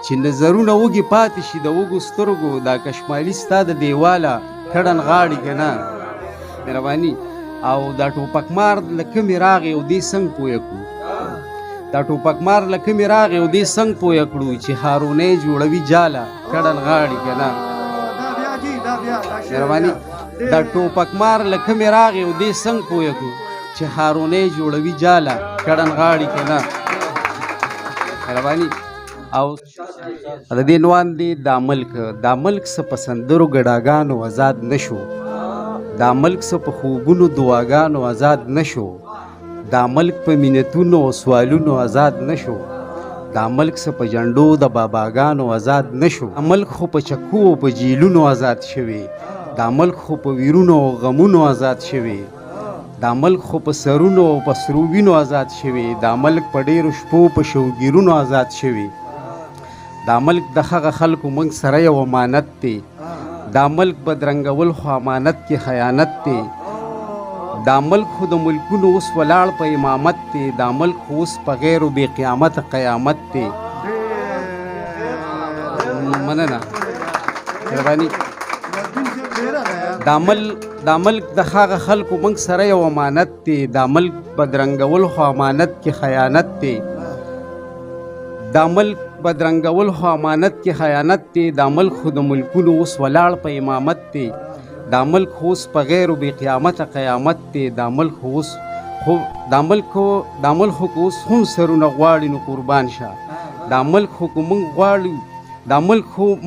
چې نظرونه وږي پاتې شي د وږو سترګو دا کشمالي ستا د دیواله کړن غاړي که نه مهرباني او دا ټوپکمار له کومې راغی او دې څنګه پویه کړو دا ټوپکمار له کومې راغی او دې څنګه پویه کړو چې هارونی جوړوي جاله کړن غاړي که نه مهرباني دا ټوپکمار له کومې راغی او دې څنګه پویه کړو چې هارونی جوړوي جاله کړن غاړي که نه مهرباني او د دې عنوان دی دا ملک څه په سندرو ګډاګانو آزاد نشو دا ملک څه په خوبونو دعاګانو آزاد نشو دا ملک په مینتونو او سوالونو آزاد نشو دا ملک څه په جنډو د باباګانو آزاد نشو دا ملک خو په چکو او په جیلونو آزاد شوی دا ملک خو په ویرونو او غمونو آزاد شوی دا ملک خو په سرونو او په سرو وینو آزاد شوی دا ملک په ډیرو شپو په شوګیرونو آزاد شوی دا ملک د هغه خلکو موږ سره یو امانت دی دا ملک بدرنګول خو امانت کې خیانت دی دا ملک خو د ملکونو اوس ولاړ په امامت دی دا ملک خو اوس په غیر و بې قیامت قیامت دی مننه مهرباني دا ملک د هغه خلکو موږ سره یو امانت دی دا ملک بدرنګول خو امانت کې خیانت دی دا ملک بدرنګول خو امانت کې خیانت دی دا ملک خو د ملکونو اوس ولاړ په امامت دی دا ملک خو اوس په غیر و بې قیامت قیامت دی دا ملک خو اوس هم سرونه غواړي نو قربان شه دا ملک خو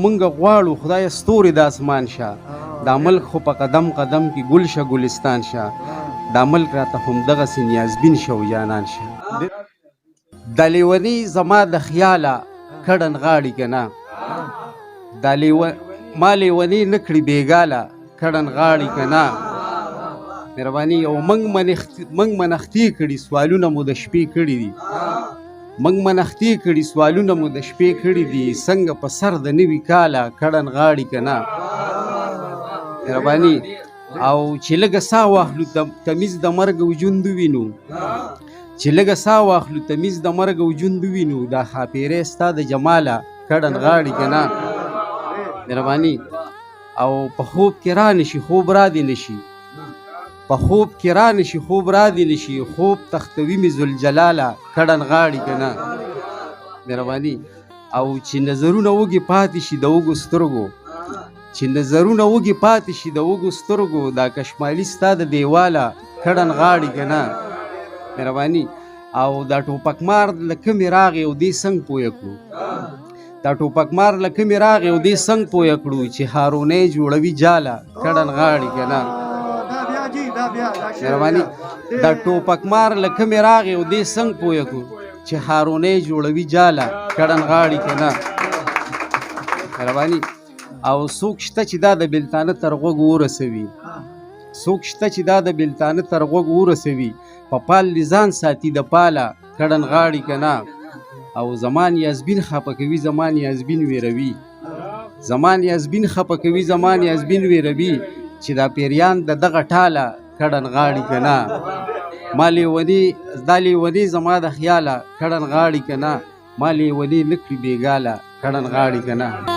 موږ غواړو خدای ستوري د اسمان شه دا ملک خو په قدم قدم کې ګل شه ګلستان شه دا ملک راته همدغسې نیازبین شه او جانان شه دا لیونی زما د خیاله کړن غاړي که نه دا ما لیونی نه کړي بېګاله کړن غاړي که نه مهرباني او موږ منختې کړي سوالونه مو د شپې کړي دي موږ منختې کړي سوالونه مو د شپې کړي دي څنګه په سر د نوي کاله کړن غاړي که نه مهرباني او چې لږه ساه واخلو تمیز د مرګ وجود ووینو چې لږه ساه واخلو تمیز د مرګ وجود ووینو دا ښاپیرۍ ستا د جماله کړن غاړي که نه مهرباني او په خوب کې را نشي خوب را دې نشي په خوب کې را نشي خوب را دې نشي خوب تختوي مې ذوالجلاله کړن غاړي که نه مهرباني او چې نظرونه وږي پاتې شي د وږو سترګو چې نظرونه وږي پاتې شي د وږو سترګو دا کشمالي ستا د دیواله کړن غاړي که نه مهرباني او دا ټوپکمار له کومې راغی او دې څنګه پویه کړو دا ټوپکمار له کومې راغی او دې څنګه پویه کړو چې هارونی جوړوي جاله کړن غاړي که نه مهرباني دا ټوپکمار له کومې راغی او دې څنګه پویه کړو چې هارونی جوړوي جاله کړن غاړي که نه مهرباني او څوک شته چې دا د بېلتانه تر غوږ ورسوي څوک شته چې دا د بېلتانه تر غوږ ورسوي په پال ځان ساتي د پاله کړن غاړي که نه او زمان یازبین خفه کوي زمان یازبین ویروي زمان یازبین خفه کوي زمان یازبین ویروي چې دا پیریان د دغه ټاله کړن غاړي که نه دا لیوني زما د خیاله کړن غاړي که نه ما لیوني نه کړي بېګاله کړن غاړي که نه